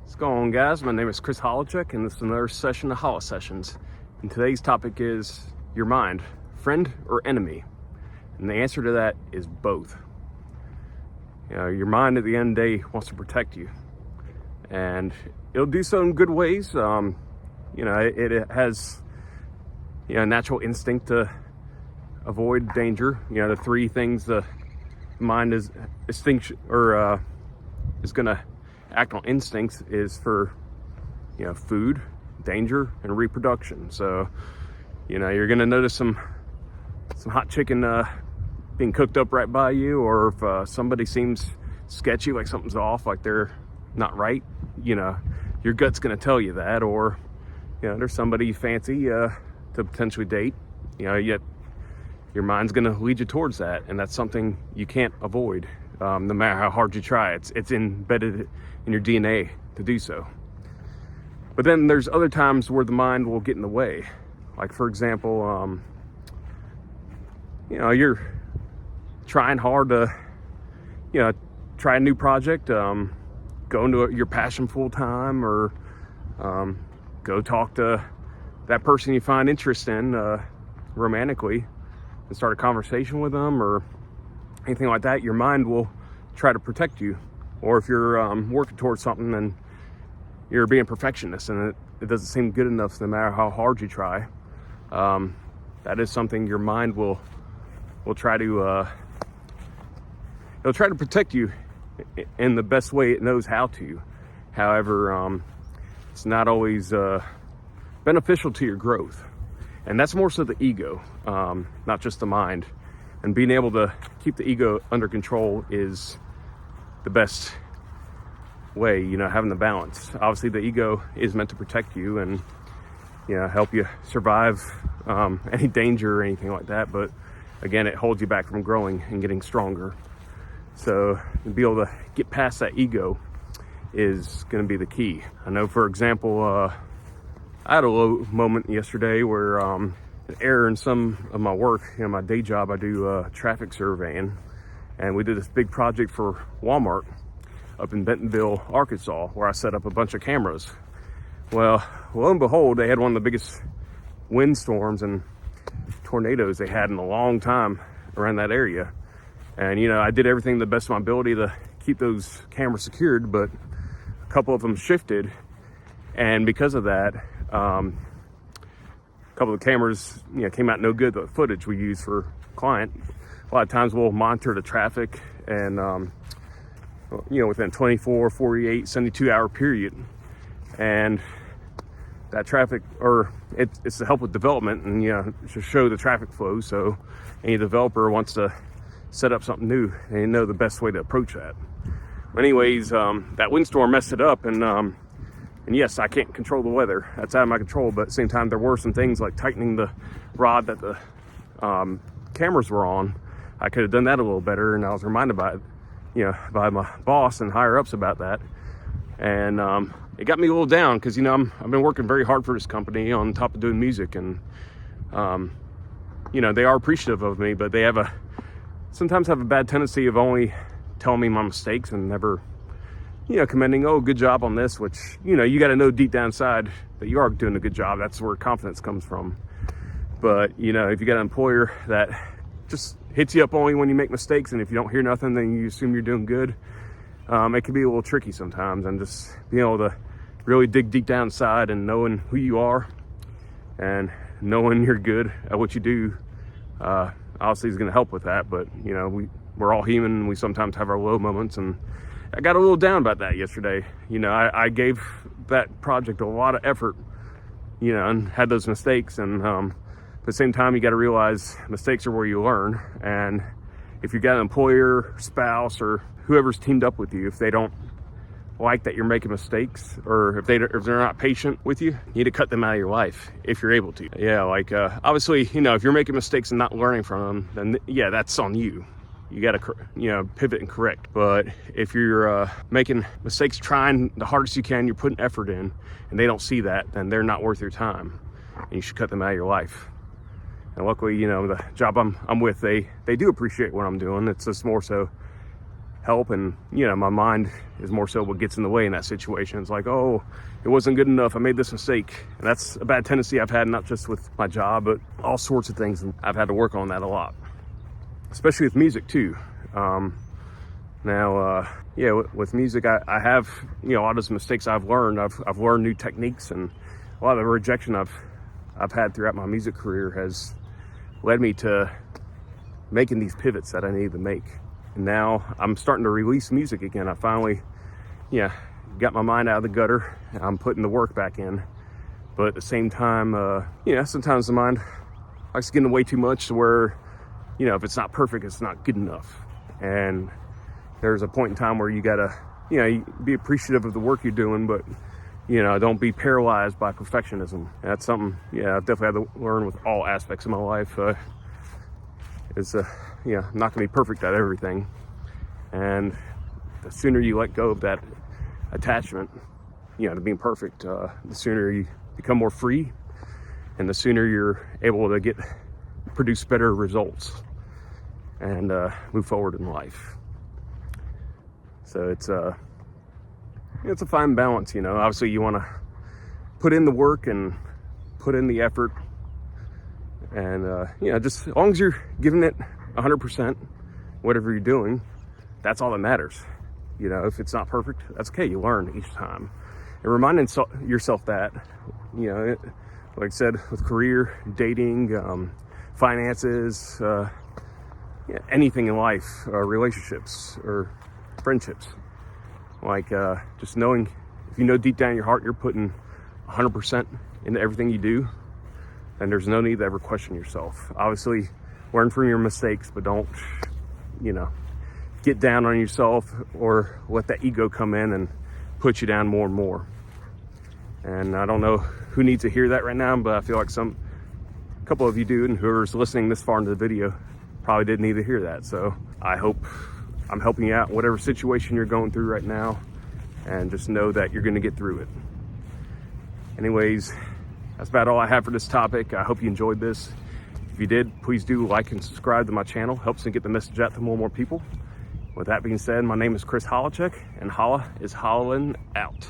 What's going on, guys? My name is Chris Holowchuk, and this is another session of Holo Sessions. And today's topic is your mind, friend or enemy? And the answer to that is both. You know, your mind at the end of the day wants to protect you, and it'll do so in good ways. It has a natural instinct to avoid danger. You know, the three things the mind is gonna act on instincts is for food, danger, and reproduction. So you're gonna notice some hot chicken being cooked up right by you, or if somebody seems sketchy, like something's off, like they're not right, your gut's gonna tell you that. Or there's somebody you fancy to potentially date, yet your mind's gonna lead you towards that, and that's something you can't avoid. No matter how hard you try, it's embedded in your DNA to do so. But then there's other times where the mind will get in the way. Like, for example, you're trying hard to, try a new project, go into your passion full time, or go talk to that person you find interest in romantically and start a conversation with them or anything like that. Your mind will try to protect you. Or if you're working towards something and you're being a perfectionist and it doesn't seem good enough no matter how hard you try, that is something your mind will try to it'll try to protect you in the best way it knows how to. However, it's not always beneficial to your growth, and that's more so the ego, not just the mind. And being able to keep the ego under control is the best way, having the balance. Obviously, the ego is meant to protect you and, help you survive any danger or anything like that. But again, it holds you back from growing and getting stronger. So to be able to get past that ego is going to be the key. I know, for example, I had a low moment yesterday where an error in some of my work. My day job, I do traffic surveying, and we did this big project for Walmart up in Bentonville, Arkansas, where I set up a bunch of cameras. Well, lo and behold, they had one of the biggest windstorms and tornadoes they had in a long time around that area. And I did everything to the best of my ability to keep those cameras secured, but a couple of them shifted, and because of that, a couple of the cameras came out no good. The footage we use for client, a lot of times we'll monitor the traffic and within 24, 48, 72 hour period, and that traffic, or it's to help with development and to show the traffic flow. So any developer wants to set up something new, they know the best way to approach that. But anyways, that windstorm messed it up, and yes, I can't control the weather. That's out of my control. But at the same time, there were some things like tightening the rod that the cameras were on. I could have done that a little better, and I was reminded by it, by my boss and higher ups about that. And it got me a little down because I've been working very hard for this company on top of doing music, and they are appreciative of me, but they sometimes have a bad tendency of only telling me my mistakes and never commending, oh, good job on this, which, you got to know deep down inside that you are doing a good job. That's where confidence comes from. But, if you got an employer that just hits you up only when you make mistakes, and if you don't hear nothing, then you assume you're doing good, it can be a little tricky sometimes. And just being able to really dig deep down inside and knowing who you are and knowing you're good at what you do, obviously is going to help with that. But, we're all human, and we sometimes have our low moments, and I got a little down about that yesterday. I gave that project a lot of effort, and had those mistakes. And at the same time, you got to realize mistakes are where you learn. And if you got an employer, spouse, or whoever's teamed up with you, if they don't like that you're making mistakes, or if they're not patient with you, you need to cut them out of your life if you're able to. Yeah, like obviously, if you're making mistakes and not learning from them, then yeah, that's on you. You got to, pivot and correct. But if you're making mistakes, trying the hardest you can, you're putting effort in, and they don't see that, then they're not worth your time, and you should cut them out of your life. And luckily, the job I'm with, they do appreciate what I'm doing. It's just more so help, and my mind is more so what gets in the way in that situation. It's like, oh, it wasn't good enough, I made this mistake. And that's a bad tendency I've had, not just with my job, but all sorts of things, and I've had to work on that a lot, especially with music too. With music, I have, a lot of those mistakes I've learned. I've learned new techniques, and a lot of the rejection I've had throughout my music career has led me to making these pivots that I needed to make. And now I'm starting to release music again. I finally, got my mind out of the gutter. I'm putting the work back in. But at the same time, sometimes the mind likes to get in the way too much to where, if it's not perfect, it's not good enough. And there's a point in time where you gotta, be appreciative of the work you're doing, but, don't be paralyzed by perfectionism. That's something, I've definitely had to learn with all aspects of my life. I'm not gonna be perfect at everything. And the sooner you let go of that attachment, to being perfect, the sooner you become more free, and the sooner you're able to produce better results and move forward in life. So it's a fine balance, Obviously, you want to put in the work and put in the effort, and just as long as you're giving it 100%, whatever you're doing, that's all that matters. If it's not perfect, that's okay. You learn each time, and reminding yourself that, like I said, with career, dating, finances, anything in life, relationships or friendships, just knowing, if deep down in your heart you're putting 100% into everything you do, then there's no need to ever question yourself. Obviously, learn from your mistakes, but don't, get down on yourself or let that ego come in and put you down more and more. And I don't know who needs to hear that right now, but I feel like a couple of you do, and whoever's listening this far into the video probably did need to hear that. So I hope I'm helping you out in whatever situation you're going through right now, and just know that you're going to get through it. Anyways, that's about all I have for this topic. I hope you enjoyed this. If you did, please do like and subscribe to my channel. Helps me get the message out to more and more people. With that being said, my name is Chris Holacek, and Holla is hollin' out.